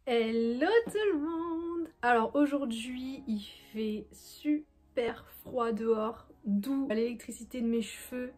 Hello tout le monde! Alors aujourd'hui il fait super froid dehors, d'où l'électricité de mes cheveux.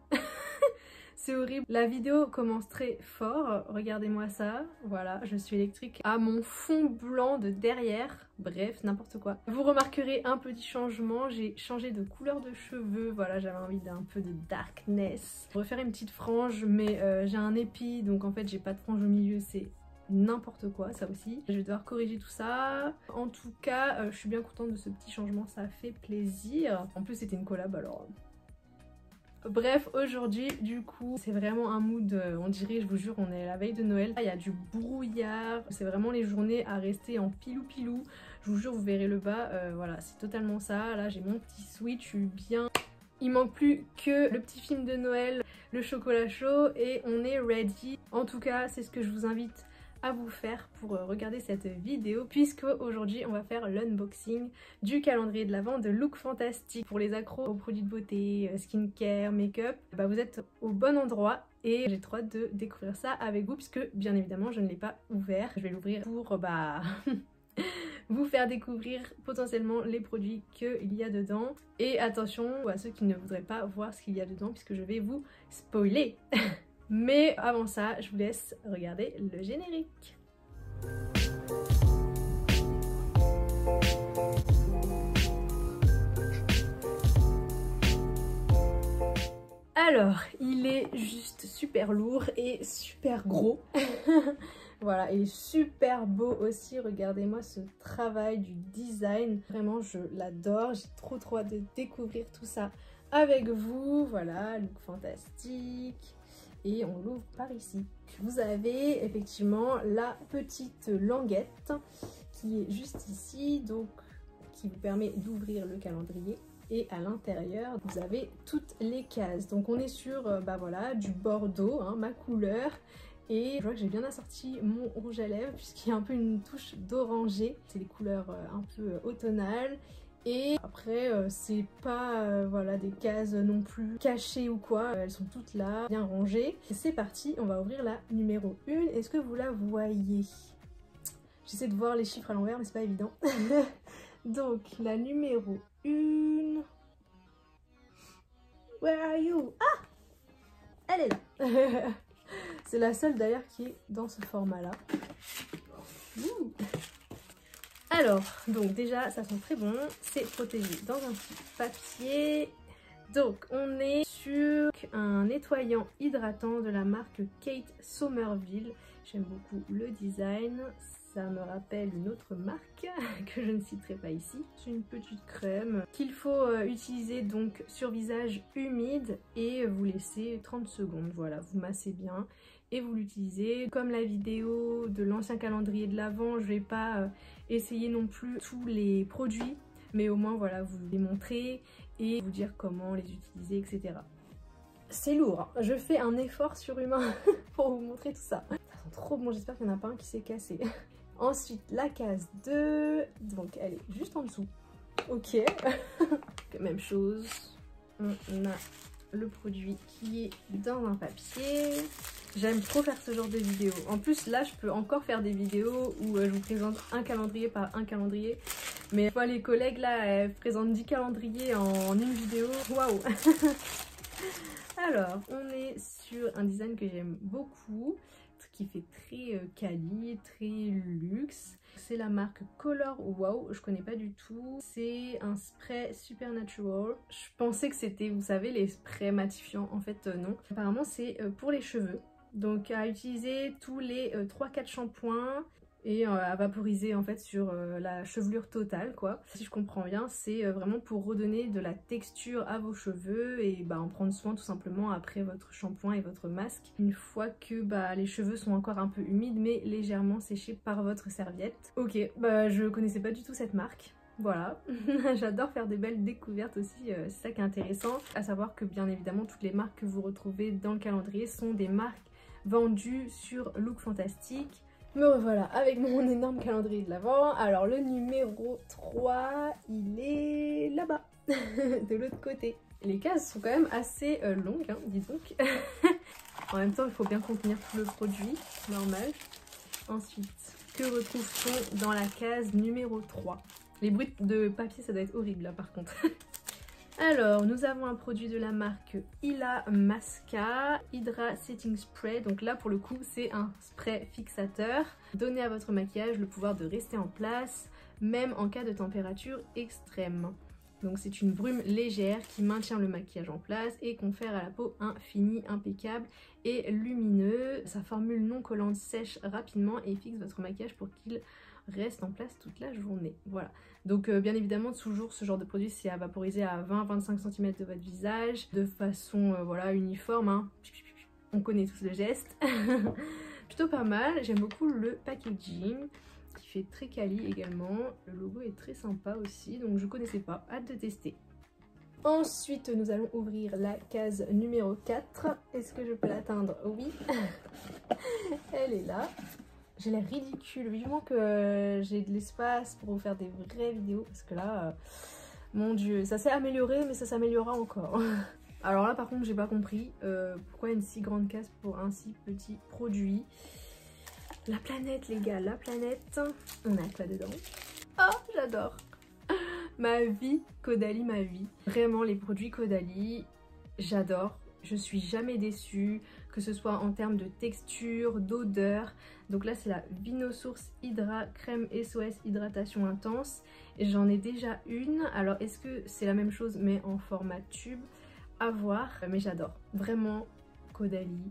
C'est horrible. La vidéo commence très fort, regardez-moi ça, voilà, je suis électrique à mon fond blanc de derrière, bref, n'importe quoi. Vous remarquerez un petit changement, j'ai changé de couleur de cheveux, voilà, j'avais envie d'un peu de darkness. Je vais refaire une petite frange, mais j'ai un épi, donc en fait j'ai pas de frange au milieu, c'est n'importe quoi ça aussi. Je vais devoir corriger tout ça. En tout cas, je suis bien contente de ce petit changement, ça fait plaisir. En plus c'était une collab alors... Bref, aujourd'hui, du coup, c'est vraiment un mood, on dirait, je vous jure, on est à la veille de Noël. Il y a du brouillard, c'est vraiment les journées à rester en pilou-pilou. Je vous jure, vous verrez le bas, voilà, c'est totalement ça. Là, j'ai mon petit sweat, je suis bien. Il manque plus que le petit film de Noël, le chocolat chaud, et on est ready. En tout cas, c'est ce que je vous invite à vous faire pour regarder cette vidéo, puisque aujourd'hui on va faire l'unboxing du calendrier de l'Avent de Look Fantastic. Pour les accros aux produits de beauté, skincare, make-up, bah vous êtes au bon endroit et j'ai trop hâte de découvrir ça avec vous, puisque bien évidemment je ne l'ai pas ouvert. Je vais l'ouvrir pour vous faire découvrir potentiellement les produits qu'il y a dedans. Et attention à ceux qui ne voudraient pas voir ce qu'il y a dedans, puisque je vais vous spoiler. Mais avant ça, je vous laisse regarder le générique. Alors, il est juste super lourd et super gros. Voilà, il est super beau aussi. Regardez-moi ce travail du design. Vraiment, je l'adore. J'ai trop hâte de découvrir tout ça avec vous. Voilà, Look Fantastic. Et on l'ouvre par ici. Vous avez effectivement la petite languette qui est juste ici, donc qui vous permet d'ouvrir le calendrier. Et à l'intérieur, vous avez toutes les cases. Donc on est sur voilà, du bordeaux, hein, ma couleur. Et je vois que j'ai bien assorti mon rouge à lèvres puisqu'il y a un peu une touche d'orangé. C'est les couleurs un peu automnales. Et après c'est pas voilà, des cases non plus cachées ou quoi, elles sont toutes là, bien rangées. C'est parti, on va ouvrir la numéro 1. Est-ce que vous la voyez? J'essaie de voir les chiffres à l'envers mais c'est pas évident. Donc la numéro 1... Where are you? Ah! Elle est là. C'est la seule d'ailleurs qui est dans ce format là. Alors, donc déjà, ça sent très bon. C'est protégé dans un petit papier. Donc, on est sur un nettoyant hydratant de la marque Kate Somerville. J'aime beaucoup le design. Ça me rappelle une autre marque que je ne citerai pas ici. C'est une petite crème qu'il faut utiliser donc sur visage humide et vous laissez 30 secondes. Voilà, vous massez bien et vous l'utilisez. Comme la vidéo de l'ancien calendrier de l'Avent, je vais pas essayer non plus tous les produits, mais au moins voilà, vous les montrer et vous dire comment les utiliser, etc. C'est lourd, hein. Je fais un effort surhumain pour vous montrer tout ça. Ça sent trop bon, j'espère qu'il n'y en a pas un qui s'est cassé. Ensuite, la case 2, donc elle est juste en dessous. Ok, même chose. On a le produit qui est dans un papier. J'aime trop faire ce genre de vidéos. En plus, là, je peux encore faire des vidéos où je vous présente un calendrier par un calendrier. Mais des fois, les collègues, là, elles présentent 10 calendriers en une vidéo. Waouh. Alors, on est sur un design que j'aime beaucoup, qui fait très quali, très luxe. C'est la marque Color Wow, je connais pas du tout. C'est un spray Supernatural. Je pensais que c'était, vous savez, les sprays matifiants. En fait, non. Apparemment, c'est pour les cheveux. Donc, à utiliser tous les 3-4 shampoings et à vaporiser en fait sur la chevelure totale, quoi. Si je comprends bien, c'est vraiment pour redonner de la texture à vos cheveux et en prendre soin tout simplement après votre shampoing et votre masque, une fois que les cheveux sont encore un peu humides mais légèrement séchés par votre serviette. Ok, je connaissais pas du tout cette marque. Voilà, j'adore faire des belles découvertes aussi, c'est ça qui est intéressant. À savoir que bien évidemment toutes les marques que vous retrouvez dans le calendrier sont des marques vendues sur Look Fantastic. Me revoilà avec mon énorme calendrier de l'Avent. Alors le numéro 3, il est là-bas, de l'autre côté. Les cases sont quand même assez longues, hein, dis donc. En même temps, il faut bien contenir tout le produit, normal. Ensuite, que retrouve-t-on dans la case numéro 3? Les bruits de papier, ça doit être horrible là par contre. Alors, nous avons un produit de la marque Illamasqua Hydra Setting Spray. Donc là, pour le coup, c'est un spray fixateur. Donnez à votre maquillage le pouvoir de rester en place, même en cas de température extrême. Donc c'est une brume légère qui maintient le maquillage en place et confère à la peau un fini impeccable et lumineux. Sa formule non collante sèche rapidement et fixe votre maquillage pour qu'il reste en place toute la journée. Voilà. Donc bien évidemment toujours ce genre de produit c'est à vaporiser à 20-25 cm de votre visage de façon voilà uniforme, hein. On connaît tous le geste. Plutôt pas mal, j'aime beaucoup le packaging qui fait très quali également. Le logo est très sympa aussi, donc je connaissais pas, hâte de tester. Ensuite nous allons ouvrir la case numéro 4. Est-ce que je peux l'atteindre? Oui. Elle est là. J'ai l'air ridicule, vivement que j'ai de l'espace pour vous faire des vraies vidéos parce que là, mon dieu, ça s'est amélioré mais ça s'améliorera encore. Alors là par contre j'ai pas compris pourquoi une si grande case pour un si petit produit. La planète les gars, la planète. On a quoi dedans? Oh j'adore. Ma vie, Caudalie ma vie. Vraiment les produits Caudalie, j'adore. Je suis jamais déçue, que ce soit en termes de texture, d'odeur. Donc là c'est la Vinosource Hydra Crème SOS Hydratation Intense. Et j'en ai déjà une. Alors est-ce que c'est la même chose mais en format tube? À voir. Mais j'adore. Vraiment Caudalie.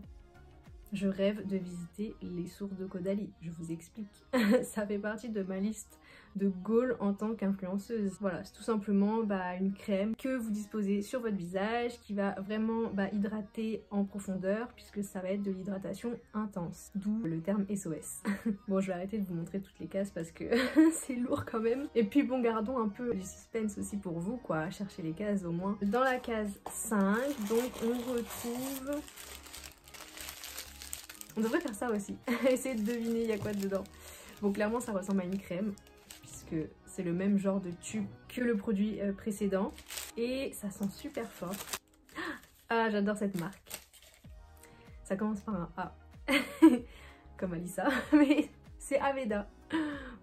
Je rêve de visiter les sources de Caudalie. Je vous explique. Ça fait partie de ma liste de goals en tant qu'influenceuse. Voilà, c'est tout simplement une crème que vous disposez sur votre visage qui va vraiment hydrater en profondeur puisque ça va être de l'hydratation intense. D'où le terme SOS. Bon, je vais arrêter de vous montrer toutes les cases parce que c'est lourd quand même. Et puis bon, gardons un peu du suspense aussi pour vous quoi. Cherchez les cases au moins. Dans la case 5, donc on retrouve... On devrait faire ça aussi, essayer de deviner il y a quoi dedans. Bon clairement ça ressemble à une crème, puisque c'est le même genre de tube que le produit précédent. Et ça sent super fort. Ah j'adore cette marque. Ça commence par un A, comme Alissa, mais c'est Aveda.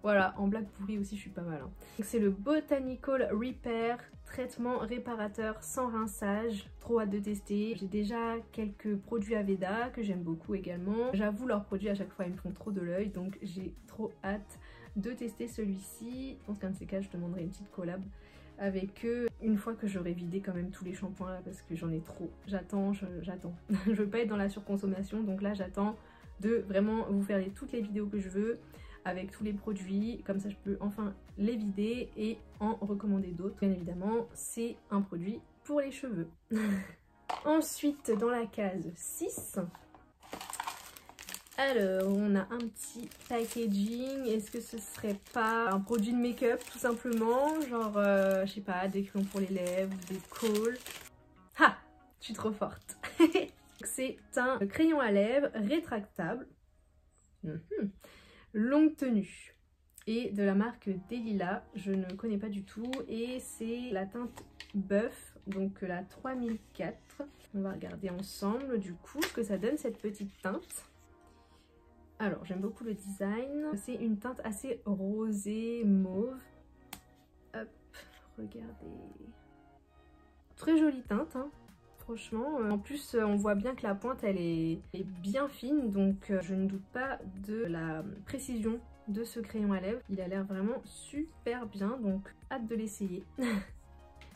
Voilà, en blague pourrie aussi je suis pas mal. Hein. C'est le Botanical Repair, traitement réparateur sans rinçage. Trop hâte de tester. J'ai déjà quelques produits Aveda que j'aime beaucoup également. J'avoue leurs produits à chaque fois ils me font trop de l'œil, donc j'ai trop hâte de tester celui-ci. Je pense qu'un de ces cas je demanderai une petite collab avec eux une fois que j'aurai vidé quand même tous les shampoings là parce que j'en ai trop. J'attends. Je veux pas être dans la surconsommation, donc là j'attends de vraiment vous faire toutes les vidéos que je veux avec tous les produits, comme ça je peux enfin les vider et en recommander d'autres. Bien évidemment, c'est un produit pour les cheveux. Ensuite, dans la case 6, alors on a un petit packaging. Est-ce que ce serait pas un produit de make-up tout simplement? Genre, je sais pas, des crayons pour les lèvres, des cools. Ha! Je suis trop forte. C'est un crayon à lèvres rétractable. Longue tenue et de la marque Delila, je ne connais pas du tout et c'est la teinte Buff, donc la 3004. On va regarder ensemble du coup ce que ça donne cette petite teinte. Alors j'aime beaucoup le design, c'est une teinte assez rosée, mauve. Hop, regardez. Très jolie teinte hein. Franchement, en plus on voit bien que la pointe elle est bien fine, donc je ne doute pas de la précision de ce crayon à lèvres. Il a l'air vraiment super bien, donc hâte de l'essayer.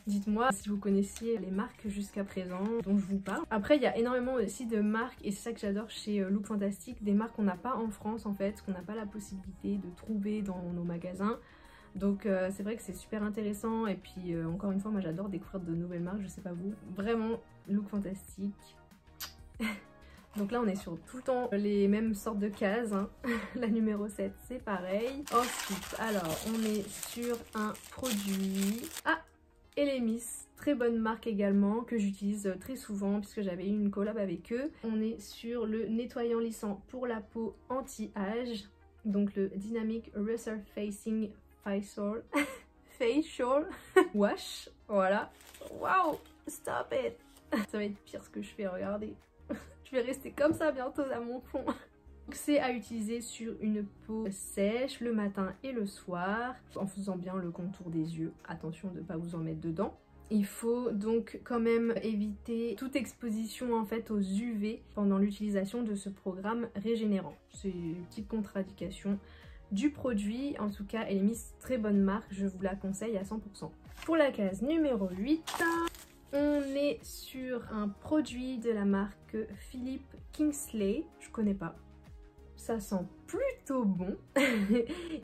Dites-moi si vous connaissiez les marques jusqu'à présent dont je vous parle. Après il y a énormément aussi de marques et c'est ça que j'adore chez Look Fantastic, des marques qu'on n'a pas en France en fait, qu'on n'a pas la possibilité de trouver dans nos magasins. Donc c'est vrai que c'est super intéressant et puis encore une fois moi j'adore découvrir de nouvelles marques, je sais pas vous, vraiment Look Fantastic. Donc là on est sur tout le temps les mêmes sortes de cases, hein. La numéro 7 c'est pareil. Ensuite alors on est sur un produit, Elemis, très bonne marque également que j'utilise très souvent puisque j'avais eu une collab avec eux. On est sur le nettoyant lissant pour la peau anti-âge, donc le Dynamic Resurfacing Facial Wash, voilà. Waouh, stop it. Ça va être pire ce que je fais, regardez. Je vais rester comme ça bientôt à mon fond. C'est à utiliser sur une peau sèche le matin et le soir en faisant bien le contour des yeux. Attention de ne pas vous en mettre dedans. Il faut donc quand même éviter toute exposition en fait aux UV pendant l'utilisation de ce programme régénérant. C'est une petite contre-indication du produit. En tout cas, elle est mise très bonne marque, je vous la conseille à 100%. Pour la case numéro 8, on est sur un produit de la marque Philip Kingsley. Je connais pas. Ça sent plutôt bon.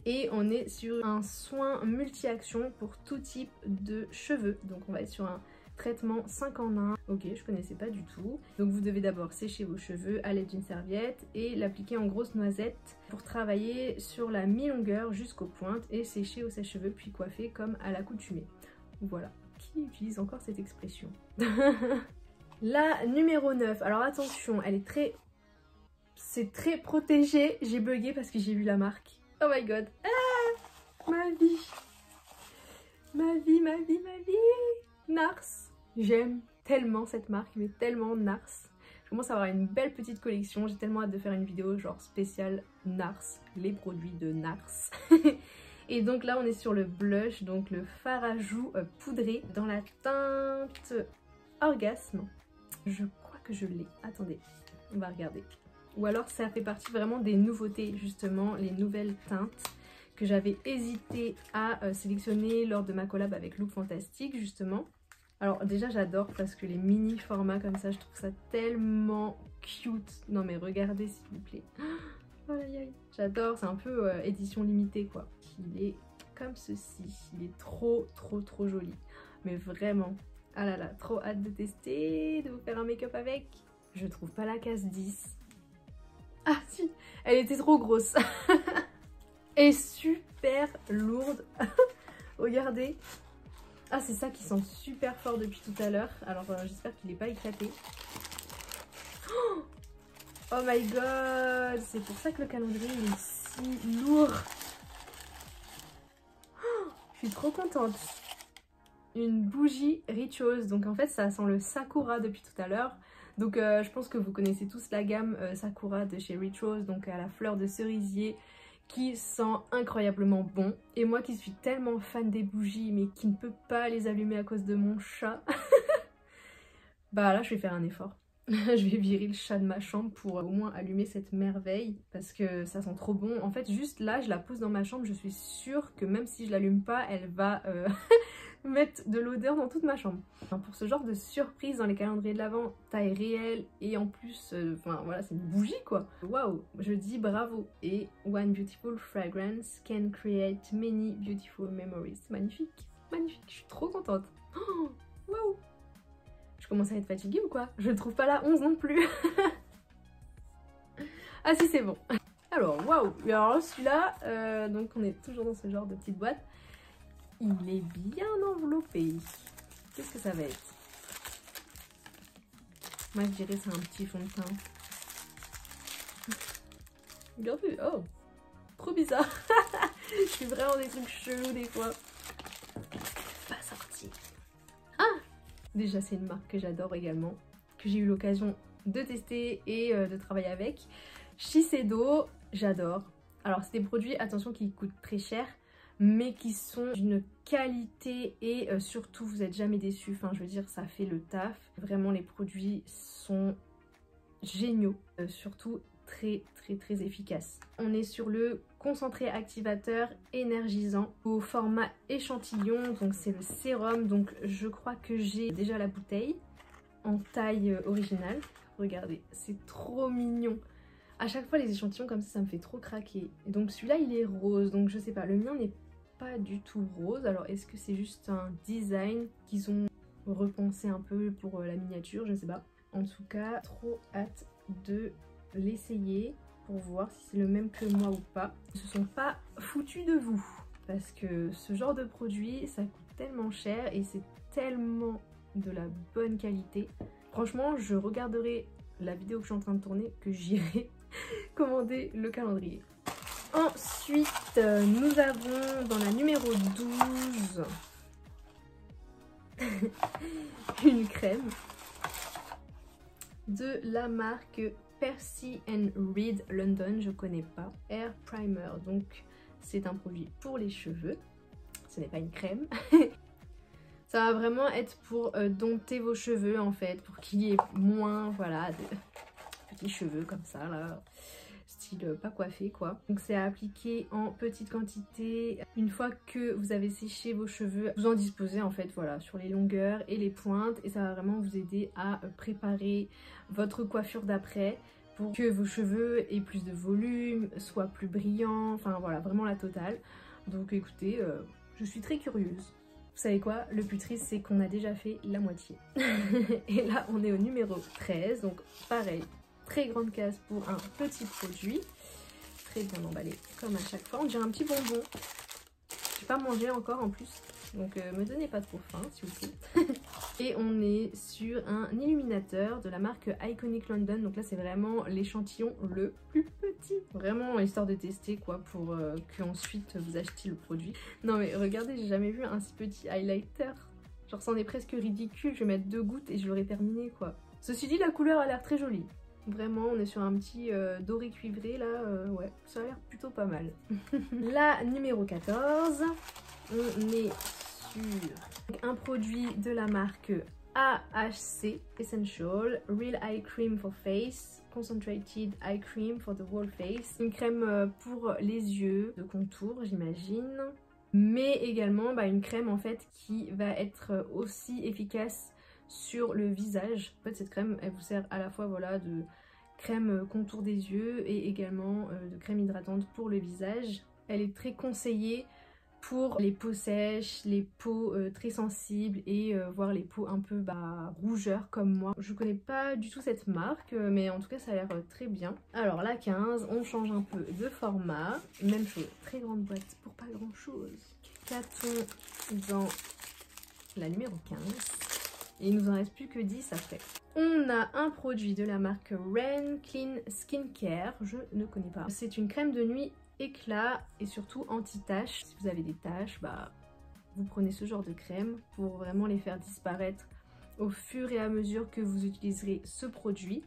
Et on est sur un soin multi-action pour tout type de cheveux. Donc on va être sur un traitement 5 en 1. Ok, je connaissais pas du tout. Donc vous devez d'abord sécher vos cheveux à l'aide d'une serviette et l'appliquer en grosse noisette pour travailler sur la mi-longueur jusqu'aux pointes et sécher au sèche-cheveux puis coiffer comme à l'accoutumée. Voilà. Qui utilise encore cette expression? La numéro 9. Alors attention, elle est très... C'est très protégé. J'ai bugué parce que j'ai vu la marque. Oh my god. Ah, ma vie. Ma vie, ma vie, ma vie. Nars. J'aime tellement cette marque, mais tellement Nars. Je commence à avoir une belle petite collection. J'ai tellement hâte de faire une vidéo genre spéciale Nars. Les produits de Nars. Et donc là, on est sur le blush, donc le fard à joues poudré dans la teinte Orgasme. Je crois que je l'ai. Attendez, on va regarder. Ou alors ça fait partie vraiment des nouveautés, justement, les nouvelles teintes que j'avais hésité à sélectionner lors de ma collab avec Look Fantastic, justement. Alors déjà j'adore parce que les mini formats comme ça, je trouve ça tellement cute. Non mais regardez s'il vous plaît. Oh aïe aïe. J'adore, c'est un peu édition limitée quoi. Il est comme ceci, il est trop joli. Mais vraiment, ah là là, trop hâte de tester, de vous faire un make-up avec. Je trouve pas la case 10. Ah si, elle était trop grosse. Et super lourde. Regardez. Ah c'est ça qui sent super fort depuis tout à l'heure. Alors j'espère qu'il n'est pas éclaté. Oh my god. C'est pour ça que le calendrier est si lourd. Je suis trop contente. Une bougie Rituals. Donc en fait ça sent le Sakura depuis tout à l'heure. Donc je pense que vous connaissez tous la gamme Sakura de chez Rituals, donc à la fleur de cerisier, qui sent incroyablement bon. Et moi qui suis tellement fan des bougies, mais qui ne peut pas les allumer à cause de mon chat, bah là je vais faire un effort. Je vais virer le chat de ma chambre pour au moins allumer cette merveille, parce que ça sent trop bon. En fait juste là, je la pose dans ma chambre, je suis sûre que même si je l'allume pas, elle va... mettre de l'odeur dans toute ma chambre. Enfin, pour ce genre de surprise dans les calendriers de l'Avent, taille réelle et en plus, enfin voilà, c'est une bougie quoi. Waouh, je dis bravo. Et one beautiful fragrance can create many beautiful memories. Magnifique, magnifique, je suis trop contente. Oh, waouh. Je commence à être fatiguée ou quoi? Je ne trouve pas la 11 non plus. Ah si, c'est bon. Alors, waouh. Alors celui-là, donc on est toujours dans ce genre de petite boîte. Il est bien enveloppé. Qu'est-ce que ça va être? Moi je dirais c'est un petit fond de teint. Regardez, oh, trop bizarre. Je suis vraiment des trucs chelous des fois. Pas sorti. Ah, déjà c'est une marque que j'adore également, que j'ai eu l'occasion de tester et de travailler avec. Shiseido, j'adore. Alors c'est des produits, attention, qui coûtent très cher, mais qui sont d'une qualité et surtout vous n'êtes jamais déçus. Enfin je veux dire, ça fait le taf. Vraiment les produits sont géniaux, surtout très efficaces. On est sur le concentré activateur énergisant au format échantillon, donc c'est le sérum. Donc je crois que j'ai déjà la bouteille en taille originale. Regardez, c'est trop mignon. À chaque fois les échantillons comme ça me fait trop craquer. Et donc celui-là il est rose, donc je sais pas, le mien n'est pas du tout rose. Alors est-ce que c'est juste un design qu'ils ont repensé un peu pour la miniature, je sais pas. En tout cas, trop hâte de l'essayer pour voir si c'est le même que moi ou pas. Ils se sont pas foutus de vous, parce que ce genre de produit ça coûte tellement cher et c'est tellement de la bonne qualité. Franchement je regarderai la vidéo que je suis en train de tourner, que j'irai commander le calendrier. Ensuite, nous avons dans la numéro 12 une crème de la marque Percy and Reed London, je connais pas. Hair Primer, donc c'est un produit pour les cheveux, ce n'est pas une crème. Ça va vraiment être pour dompter vos cheveux en fait, pour qu'il y ait moins, voilà, de petits cheveux comme ça là, style pas coiffé quoi. Donc c'est à appliquer en petite quantité. Une fois que vous avez séché vos cheveux, vous en disposez en fait, voilà, sur les longueurs et les pointes. Et ça va vraiment vous aider à préparer votre coiffure d'après pour que vos cheveux aient plus de volume, soient plus brillants, enfin voilà, vraiment la totale. Donc écoutez, je suis très curieuse. Vous savez quoi, le plus triste c'est qu'on a déjà fait la moitié. Et là on est au numéro 13, donc pareil, très grande case pour un petit produit. Très bien emballé comme à chaque fois, on dirait un petit bonbon. J'ai pas mangé encore en plus, donc me donnez pas trop faim s'il vous plaît. Et on est sur un illuminateur de la marque Iconic London, donc là c'est vraiment l'échantillon le plus petit. Vraiment histoire de tester quoi, pour que ensuite vous achetiez le produit. Non mais regardez, j'ai jamais vu un si petit highlighter. Genre c'en est presque ridicule, je vais mettre 2 gouttes et je l'aurai terminé quoi. Ceci dit, la couleur a l'air très jolie. Vraiment, on est sur un petit doré cuivré là, ouais, ça a l'air plutôt pas mal. La numéro 14, on est sur un produit de la marque AHC Essential Real Eye Cream for Face Concentrated Eye Cream for the Whole Face. Une crème pour les yeux, de contour j'imagine, mais également une crème en fait qui va être aussi efficace sur le visage. En fait cette crème elle vous sert à la fois voilà de crème contour des yeux et également de crème hydratante pour le visage. Elle est très conseillée pour les peaux sèches, les peaux très sensibles et voire les peaux un peu rougeurs comme moi. Je connais pas du tout cette marque mais en tout cas ça a l'air très bien. Alors la 15, on change un peu de format, même chose, très grande boîte pour pas grand chose. Qu'a-t-on dans la numéro 15? Et il nous en reste plus que 10 après. On a un produit de la marque Ren Clean Skincare, je ne connais pas. C'est une crème de nuit éclat et surtout anti-taches. Si vous avez des taches, vous prenez ce genre de crème pour vraiment les faire disparaître au fur et à mesure que vous utiliserez ce produit.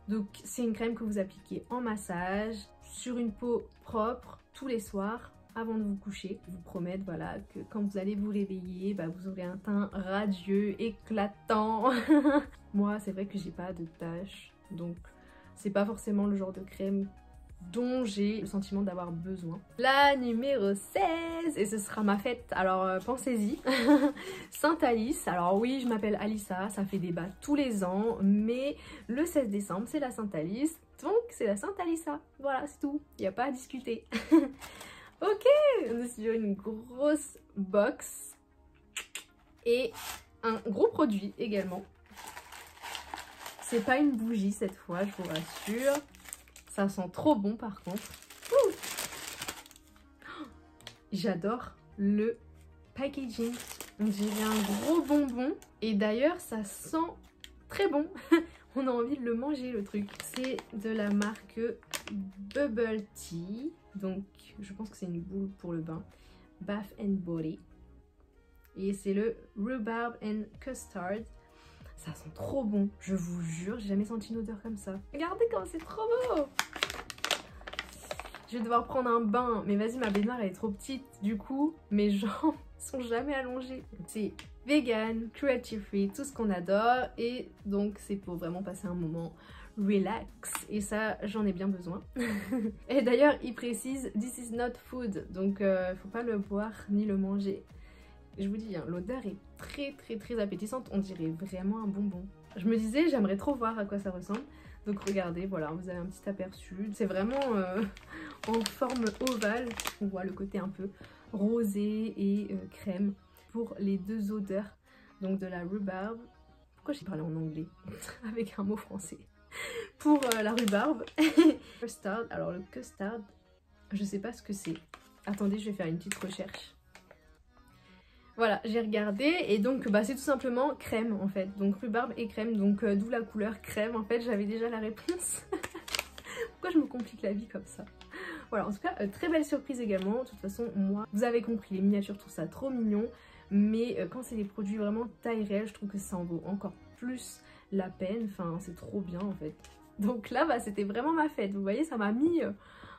Donc c'est une crème que vous appliquez en massage sur une peau propre tous les soirs avant de vous coucher. Je vous promets voilà, que quand vous allez vous réveiller, vous aurez un teint radieux, éclatant. Moi c'est vrai que j'ai pas de taches, donc c'est pas forcément le genre de crème dont j'ai le sentiment d'avoir besoin. La numéro 16, et ce sera ma fête, alors pensez-y. Sainte Alice, alors oui je m'appelle Alissa, ça fait débat tous les ans, mais le 16 décembre c'est la Sainte Alice, donc c'est la Sainte Alissa, voilà c'est tout, il n'y a pas à discuter. Ok, on est sur une grosse box et un gros produit également. C'est pas une bougie cette fois, je vous rassure. Ça sent trop bon par contre. J'adore le packaging. On dirait un gros bonbon. Et d'ailleurs, ça sent très bon. On a envie de le manger le truc. C'est de la marque Bubble Tea. Donc, je pense que c'est une boule pour le bain. Bath and Body. Et c'est le Rhubarb and Custard. Ça sent trop bon, je vous jure, j'ai jamais senti une odeur comme ça. Regardez comme c'est trop beau! Je vais devoir prendre un bain, mais vas-y, ma baignoire elle est trop petite, du coup, mes jambes sont jamais allongées. C'est vegan, cruelty free, tout ce qu'on adore, et donc c'est pour vraiment passer un moment relax, et ça, j'en ai bien besoin. Et d'ailleurs, il précise « This is not food », donc faut pas le boire ni le manger. Je vous dis, hein, l'odeur est très appétissante, on dirait vraiment un bonbon. Je me disais, j'aimerais trop voir à quoi ça ressemble. Donc regardez, voilà, vous avez un petit aperçu. C'est vraiment en forme ovale. On voit le côté un peu rosé et crème pour les deux odeurs. Donc de la rhubarbe. Pourquoi j'ai parlé en anglais avec un mot français? Pour la rhubarbe. Custard, alors le custard, je sais pas ce que c'est. Attendez, je vais faire une petite recherche. Voilà, j'ai regardé et donc c'est tout simplement crème en fait. Donc rhubarbe et crème, donc d'où la couleur crème. En fait, j'avais déjà la réponse. Pourquoi je me complique la vie comme ça? Voilà, en tout cas, très belle surprise également. De toute façon, moi, vous avez compris, les miniatures, tout ça, trop mignon. Mais quand c'est des produits vraiment taille réelle, je trouve que ça en vaut encore plus la peine. Enfin, c'est trop bien en fait. Donc là, bah, c'était vraiment ma fête. Vous voyez, ça m'a mis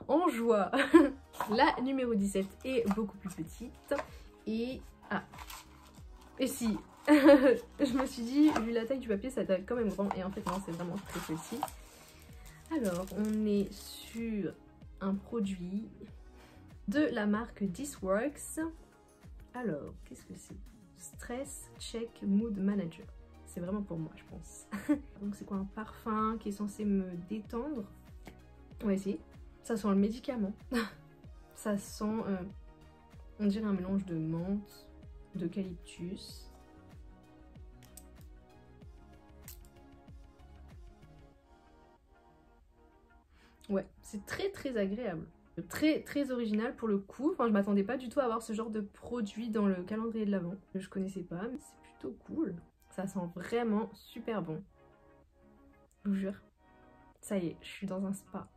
en joie. La numéro 17 est beaucoup plus petite. Et... ah. Et si, je me suis dit, vu la taille du papier, ça doit être quand même grand. Et en fait, non, c'est vraiment très petit. Alors, on est sur un produit de la marque This Works. Alors, qu'est-ce que c'est? Stress Check Mood Manager. C'est vraiment pour moi, je pense. Donc, c'est quoi, un parfum qui est censé me détendre? On va essayer. Ça sent le médicament. Ça sent, on dirait un mélange de menthe, d'eucalyptus. Ouais, c'est très agréable. Très original pour le coup. Enfin, je m'attendais pas du tout à avoir ce genre de produit dans le calendrier de l'Avent. Je connaissais pas, mais c'est plutôt cool. Ça sent vraiment super bon. Je vous jure. Ça y est, je suis dans un spa.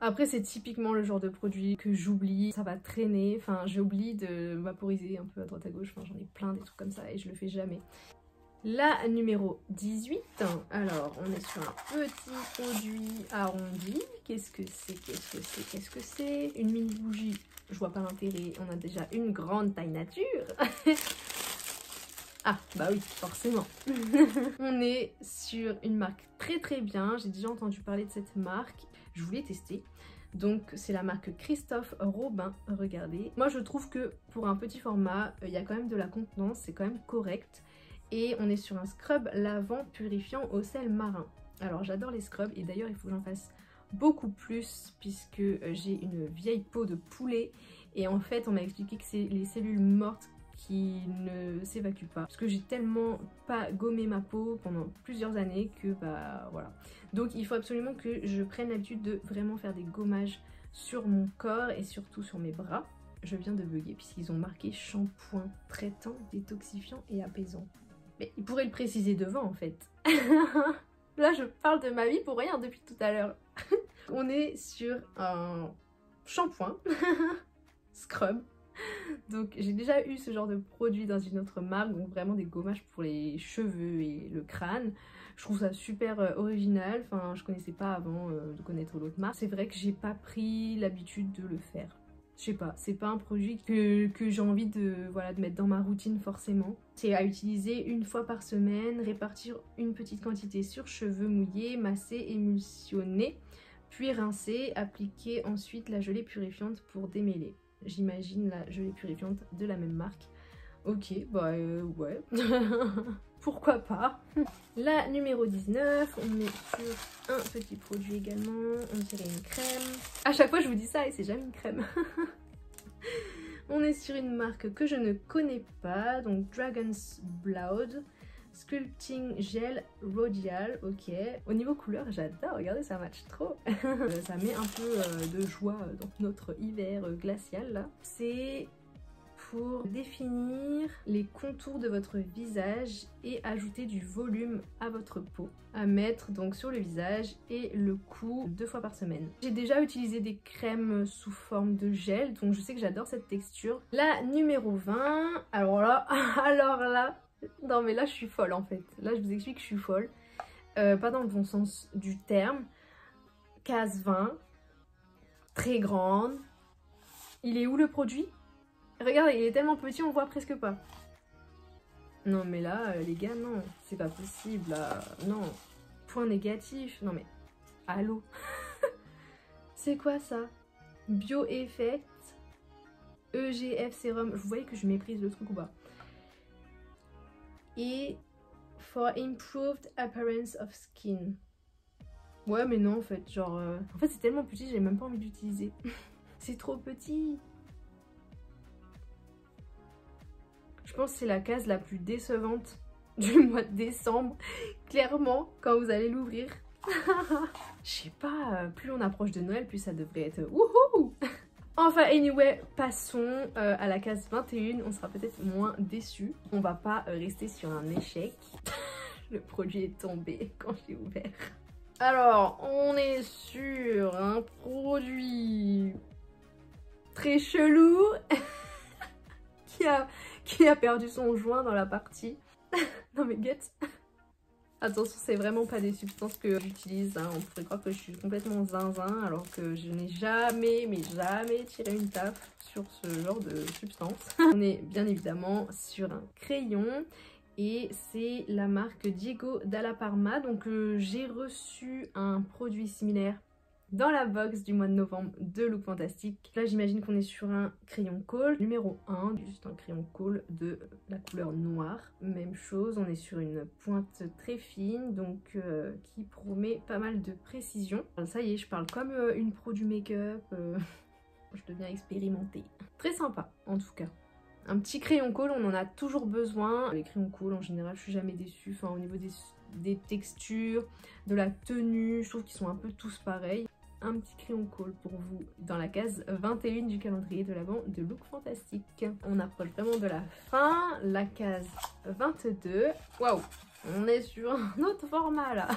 Après, c'est typiquement le genre de produit que j'oublie. Ça va traîner. Enfin, j'oublie de vaporiser un peu à droite à gauche. Enfin, j'en ai plein des trucs comme ça et je le fais jamais. La numéro 18, alors on est sur un petit produit arrondi. Qu'est-ce que c'est? Une mini bougie, je vois pas l'intérêt, on a déjà une grande taille nature. Ah bah oui, forcément. On est sur une marque très bien, j'ai déjà entendu parler de cette marque, je voulais tester. Donc c'est la marque Christophe Robin, regardez. Moi je trouve que pour un petit format, il y a quand même de la contenance, c'est quand même correct. Et on est sur un scrub lavant purifiant au sel marin. Alors j'adore les scrubs et d'ailleurs il faut que j'en fasse beaucoup plus puisque j'ai une vieille peau de poulet. Et en fait on m'a expliqué que c'est les cellules mortes qui ne s'évacuent pas. Parce que j'ai tellement pas gommé ma peau pendant plusieurs années que bah voilà. Donc il faut absolument que je prenne l'habitude de vraiment faire des gommages sur mon corps et surtout sur mes bras. Je viens de bugger puisqu'ils ont marqué shampoing traitant, détoxifiant et apaisant. Mais il pourrait le préciser devant en fait. Là je parle de ma vie pour rien depuis tout à l'heure. On est sur un shampoing, scrub. Donc j'ai déjà eu ce genre de produit dans une autre marque, donc vraiment des gommages pour les cheveux et le crâne. Je trouve ça super original, enfin je connaissais pas avant de connaître l'autre marque. C'est vrai que j'ai pas pris l'habitude de le faire. Je sais pas, c'est pas un produit que j'ai envie de mettre dans ma routine forcément. C'est à utiliser une fois par semaine, répartir une petite quantité sur cheveux mouillés, masser, émulsionner, puis rincer, appliquer ensuite la gelée purifiante pour démêler. J'imagine la gelée purifiante de la même marque. Ok, bah ouais, pourquoi pas. La numéro 19, on est sur un petit produit également, on dirait une crème. À chaque fois je vous dis ça et c'est jamais une crème. On est sur une marque que je ne connais pas, donc Dragon's Blood Sculpting Gel Rodial, ok. Au niveau couleur, j'adore, regardez, ça match trop. Ça met un peu de joie dans notre hiver glacial là. C'est pour définir les contours de votre visage et ajouter du volume à votre peau. À mettre donc sur le visage et le cou 2 fois par semaine. J'ai déjà utilisé des crèmes sous forme de gel, donc je sais que j'adore cette texture. La numéro 20, alors là, non mais là je suis folle en fait. Là je vous explique que je suis folle. Pas dans le bon sens du terme. Case 20, très grande. Il est où le produit ? Regardez, il est tellement petit, on voit presque pas. Non mais là, les gars, non, c'est pas possible, là. Non, point négatif. Non mais, allô. C'est quoi ça? Bio-Effect EGF Sérum. Vous voyez que je méprise le truc ou pas? Et for improved appearance of skin. Ouais mais non en fait, genre... En fait c'est tellement petit, j'ai même pas envie d'utiliser. C'est trop petit. Je pense que c'est la case la plus décevante du mois de décembre. Clairement, quand vous allez l'ouvrir. Je sais pas, plus on approche de Noël, plus ça devrait être wouhou. Enfin, anyway, passons à la case 21. On sera peut-être moins déçus. On va pas rester sur un échec. Le produit est tombé quand j'ai ouvert. Alors, on est sur un produit très chelou qui a perdu son joint dans la partie. Non mais get. Attention, c'est vraiment pas des substances que j'utilise, hein. On pourrait croire que je suis complètement zinzin alors que je n'ai jamais, mais jamais tiré une taf sur ce genre de substance. On est bien évidemment sur un crayon et c'est la marque Diego Dalla Parma. Donc j'ai reçu un produit similaire dans la box du mois de novembre de Look Fantastic. Là j'imagine qu'on est sur un crayon colle numéro 1, juste un crayon colle de la couleur noire. Même chose, on est sur une pointe très fine, donc qui promet pas mal de précision. Ça y est, je parle comme une pro du make-up, je deviens expérimentée. Très sympa en tout cas. Un petit crayon colle, on en a toujours besoin. Les crayons colle en général, je suis jamais déçue. Enfin, au niveau des textures, de la tenue, je trouve qu'ils sont un peu tous pareils. Un petit crayon colle pour vous dans la case 21 du calendrier de l'Avent de Look Fantastic. On approche vraiment de la fin, la case 22. Waouh, on est sur un autre format là.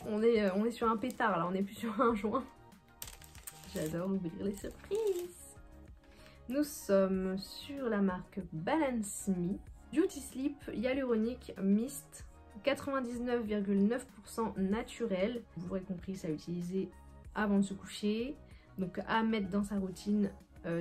on est sur un pétard là, on n'est plus sur un joint. J'adore ouvrir les surprises. Nous sommes sur la marque Balance Me. Beauty Sleep Hyaluronic Mist. 99,9% naturel. Vous aurez compris, ça à utiliser avant de se coucher, donc à mettre dans sa routine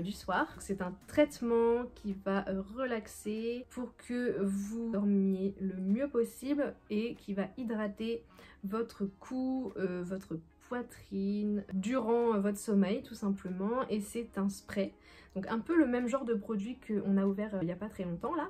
du soir. C'est un traitement qui va relaxer pour que vous dormiez le mieux possible et qui va hydrater votre cou, votre poitrine durant votre sommeil tout simplement. Et c'est un spray, donc un peu le même genre de produit qu'on a ouvert il n'y a pas très longtemps là.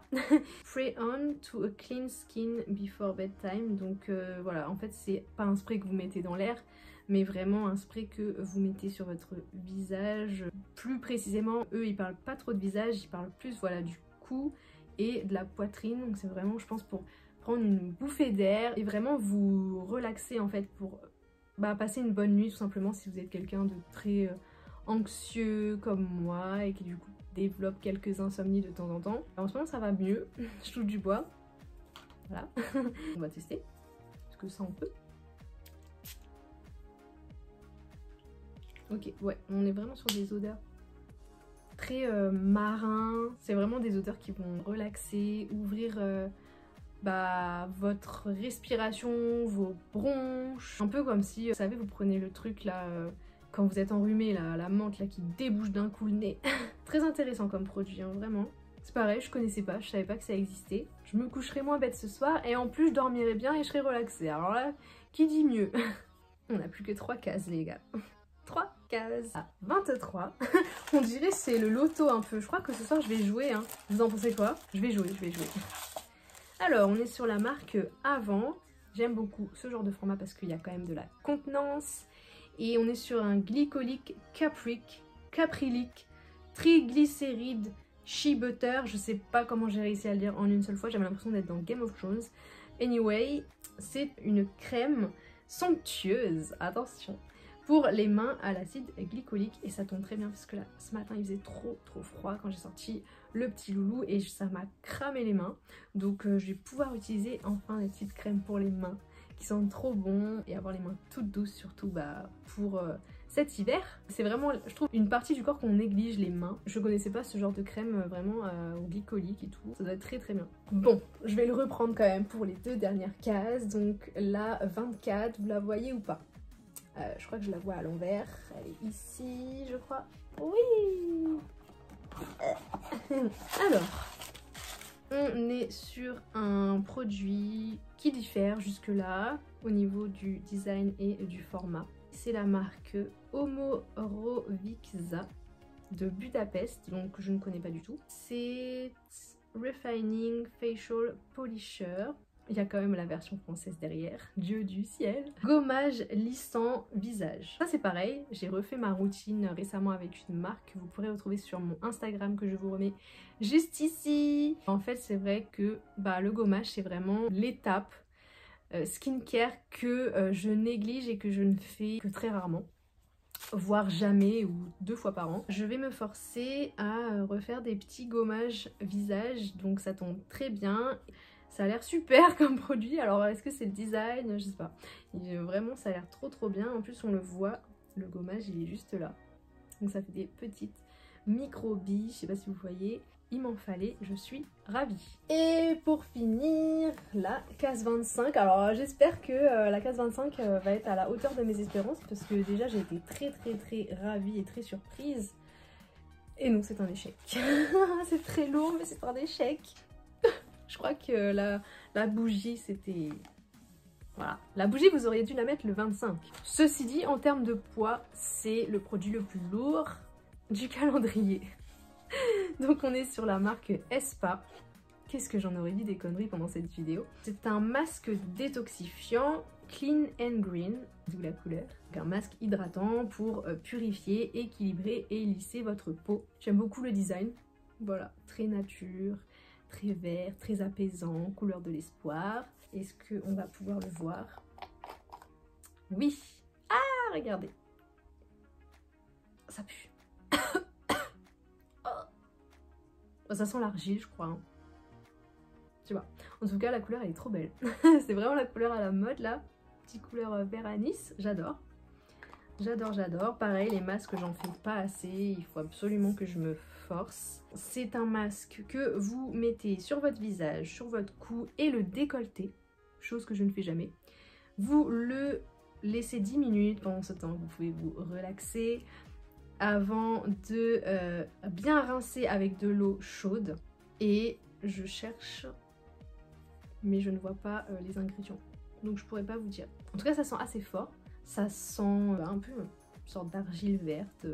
Spray on to a clean skin before bedtime. Donc voilà, en fait c'est pas un spray que vous mettez dans l'air, mais vraiment un spray que vous mettez sur votre visage. Plus précisément, eux ils parlent pas trop de visage, ils parlent plus voilà du cou et de la poitrine. Donc c'est vraiment, je pense, pour prendre une bouffée d'air et vraiment vous relaxer en fait, pour passer une bonne nuit tout simplement si vous êtes quelqu'un de très anxieux comme moi et qui du coup développe quelques insomnies de temps en temps. En ce moment ça va mieux, je touche du bois. Voilà, on va tester, est-ce que ça on peut? Ok, ouais, on est vraiment sur des odeurs très marins. C'est vraiment des odeurs qui vont relaxer, ouvrir votre respiration, vos bronches. Un peu comme si, vous savez, vous prenez le truc là, quand vous êtes enrhumé, là, la menthe là qui débouche d'un coup le nez. Très intéressant comme produit, hein, vraiment. C'est pareil, je connaissais pas, je savais pas que ça existait. Je me coucherai moins bête ce soir et en plus je dormirai bien et je serai relaxée. Alors là, qui dit mieux? On n'a plus que 3 cases les gars. 3 cases à 23. On dirait c'est le loto un peu. Je crois que ce soir je vais jouer, hein. Vous en pensez quoi? Je vais jouer. Alors, on est sur la marque Avant. J'aime beaucoup ce genre de format parce qu'il y a quand même de la contenance. Et on est sur un glycolique caprylique triglycéride shea butter. Je sais pas comment j'ai réussi à le dire en une seule fois. J'avais l'impression d'être dans Game of Thrones. Anyway, c'est une crème somptueuse, attention, pour les mains à l'acide glycolique. Et ça tombe très bien parce que là, ce matin, il faisait trop froid quand j'ai sorti le petit loulou et ça m'a cramé les mains. Donc je vais pouvoir utiliser enfin des petites crèmes pour les mains qui sentent trop bon et avoir les mains toutes douces, surtout pour cet hiver. C'est vraiment, je trouve, une partie du corps qu'on néglige, les mains. Je connaissais pas ce genre de crème vraiment au glycolique et tout. Ça doit être très bien. Bon, je vais le reprendre quand même pour les 2 dernières cases. Donc la 24, vous la voyez ou pas? Je crois que je la vois à l'envers. Elle est ici, je crois. Oui. Alors, on est sur un produit qui diffère jusque-là au niveau du design et du format. C'est la marque Omorovixa de Budapest, donc je ne connais pas du tout. C'est Refining Facial Polisher. Il y a quand même la version française derrière, Dieu du ciel. Gommage lissant visage. Ça c'est pareil, j'ai refait ma routine récemment avec une marque que vous pourrez retrouver sur mon Instagram que je vous remets juste ici. En fait c'est vrai que le gommage c'est vraiment l'étape skincare que je néglige et que je ne fais que très rarement, voire jamais ou 2 fois par an. Je vais me forcer à refaire des petits gommages visage, donc ça tombe très bien. Ça a l'air super comme produit, alors est-ce que c'est le design? Je sais pas. Vraiment ça a l'air trop bien, en plus on le voit, le gommage il est juste là. Donc ça fait des petites micro billes, je sais pas si vous voyez. il m'en fallait, je suis ravie. Et pour finir, la case 25. Alors j'espère que la case 25 va être à la hauteur de mes espérances parce que déjà j'ai été très ravie et très surprise. Et non, c'est un échec. C'est très lourd mais c'est un échec. Je crois que la bougie c'était... Voilà, la bougie vous auriez dû la mettre le 25. Ceci dit, en termes de poids, c'est le produit le plus lourd du calendrier. Donc on est sur la marque Espa. Qu'est-ce que j'en aurais dit des conneries pendant cette vidéo. C'est un masque détoxifiant Clean and Green, d'où la couleur. Donc un masque hydratant pour purifier, équilibrer et lisser votre peau. J'aime beaucoup le design. Voilà, très nature, très vert, très apaisant, couleur de l'espoir. Est-ce qu'on va pouvoir le voir? Oui. Ah, regardez. Ça pue. Oh. Ça sent l'argile, je crois. Hein. Je sais pas. En tout cas, la couleur, elle est trop belle. C'est vraiment la couleur à la mode, là. Petite couleur vert anis. J'adore. J'adore. Pareil, les masques, j'en fais pas assez. Il faut absolument que je me force. C'est un masque que vous mettez sur votre visage, sur votre cou et le décolleté. Chose que je ne fais jamais. Vous le laissez 10 minutes. Pendant ce temps, vous pouvez vous relaxer avant de bien rincer avec de l'eau chaude. Et je cherche, mais je ne vois pas les ingrédients. Donc je pourrais pas vous dire. En tout cas, ça sent assez fort. Ça sent un peu une sorte d'argile verte.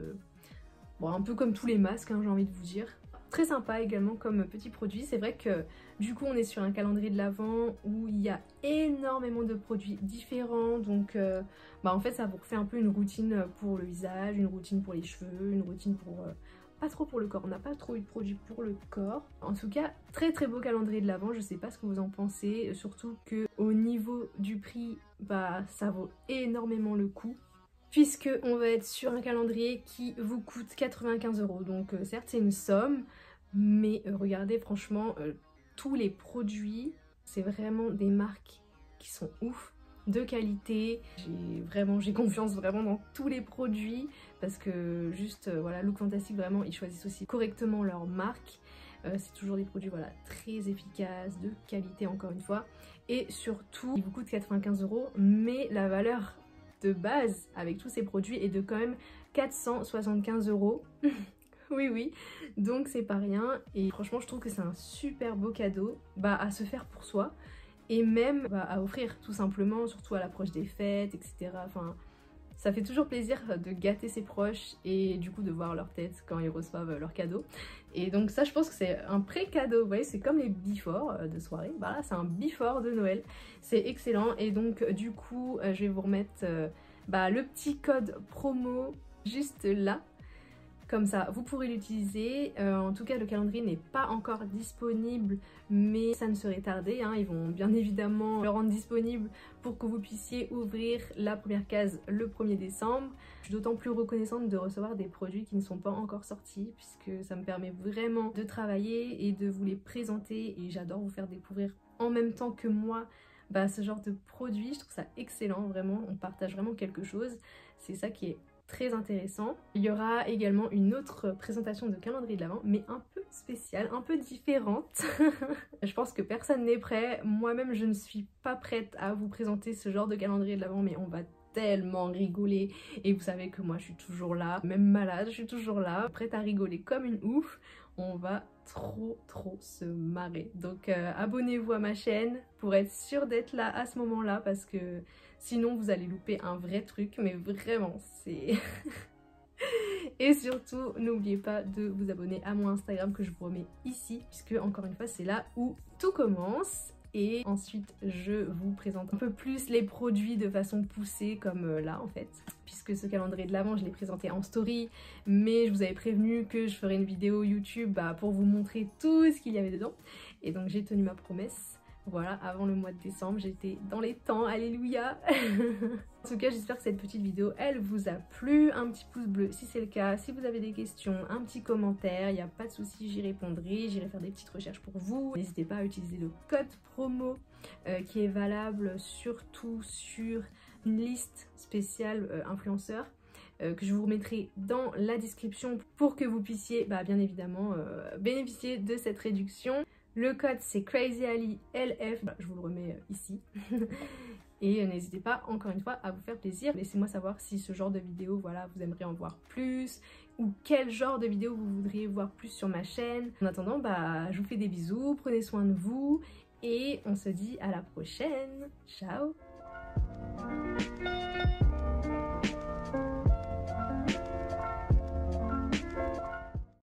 Bon, un peu comme tous les masques, hein, j'ai envie de vous dire. Très sympa également comme petit produit. C'est vrai que du coup on est sur un calendrier de l'Avent où il y a énormément de produits différents. Donc en fait ça vous refait un peu une routine pour le visage, une routine pour les cheveux, une routine pour... pas trop pour le corps, on n'a pas trop eu de produits pour le corps. En tout cas, très beau calendrier de l'Avent, je sais pas ce que vous en pensez. Surtout que au niveau du prix, ça vaut énormément le coup. Puisque on va être sur un calendrier qui vous coûte 95 €. Donc certes c'est une somme, mais regardez franchement tous les produits, c'est vraiment des marques qui sont ouf, de qualité. J'ai confiance vraiment dans tous les produits parce que juste voilà, Look Fantastic vraiment ils choisissent aussi correctement leur marque. C'est toujours des produits voilà, très efficaces, de qualité encore une fois. Et surtout, ils vous coûtent 95 €, mais la valeur de base avec tous ces produits est de quand même 475 €. Oui, donc c'est pas rien et franchement je trouve que c'est un super beau cadeau à se faire pour soi et même à offrir tout simplement, surtout à l'approche des fêtes, etc. Enfin, ça fait toujours plaisir de gâter ses proches et du coup de voir leur tête quand ils reçoivent leur cadeau. Et donc ça je pense que c'est un pré-cadeau, vous voyez, c'est comme les before de soirée. Voilà, c'est un before de Noël, c'est excellent. Et donc du coup je vais vous remettre le petit code promo juste là. Comme ça, vous pourrez l'utiliser. En tout cas, le calendrier n'est pas encore disponible, mais ça ne serait tardé. Hein. Ils vont bien évidemment le rendre disponible pour que vous puissiez ouvrir la première case le 1er décembre. Je suis d'autant plus reconnaissante de recevoir des produits qui ne sont pas encore sortis, puisque ça me permet vraiment de travailler et de vous les présenter. Et j'adore vous faire découvrir en même temps que moi ce genre de produits. Je trouve ça excellent, vraiment. On partage vraiment quelque chose. C'est ça qui est très intéressant. Il y aura également une autre présentation de calendrier de l'Avent, mais un peu spéciale, un peu différente. Je pense que personne n'est prêt. Moi-même, je ne suis pas prête à vous présenter ce genre de calendrier de l'Avent, mais on va tellement rigoler. Et vous savez que moi, je suis toujours là, même malade, je suis toujours là, prête à rigoler comme une ouf. On va trop se marrer. Donc abonnez-vous à ma chaîne pour être sûr d'être là à ce moment-là, parce que sinon vous allez louper un vrai truc, mais vraiment c'est... Et surtout n'oubliez pas de vous abonner à mon Instagram que je vous remets ici, puisque encore une fois c'est là où tout commence. Et ensuite je vous présente un peu plus les produits de façon poussée comme là en fait, puisque ce calendrier de l'Avent je l'ai présenté en story, mais je vous avais prévenu que je ferais une vidéo YouTube pour vous montrer tout ce qu'il y avait dedans. Et donc j'ai tenu ma promesse. Voilà, avant le mois de décembre, j'étais dans les temps, alléluia. En tout cas, j'espère que cette petite vidéo, elle vous a plu. Un petit pouce bleu si c'est le cas. Si vous avez des questions, un petit commentaire, il n'y a pas de souci, j'y répondrai. J'irai faire des petites recherches pour vous. N'hésitez pas à utiliser le code promo qui est valable surtout sur une liste spéciale influenceurs. que je vous remettrai dans la description pour que vous puissiez bien évidemment bénéficier de cette réduction. Le code c'est CrazyAli LF, je vous le remets ici. Et n'hésitez pas encore une fois à vous faire plaisir. Laissez-moi savoir si ce genre de vidéo, voilà, vous aimeriez en voir plus ou quel genre de vidéo vous voudriez voir plus sur ma chaîne. En attendant, je vous fais des bisous, prenez soin de vous et on se dit à la prochaine. Ciao!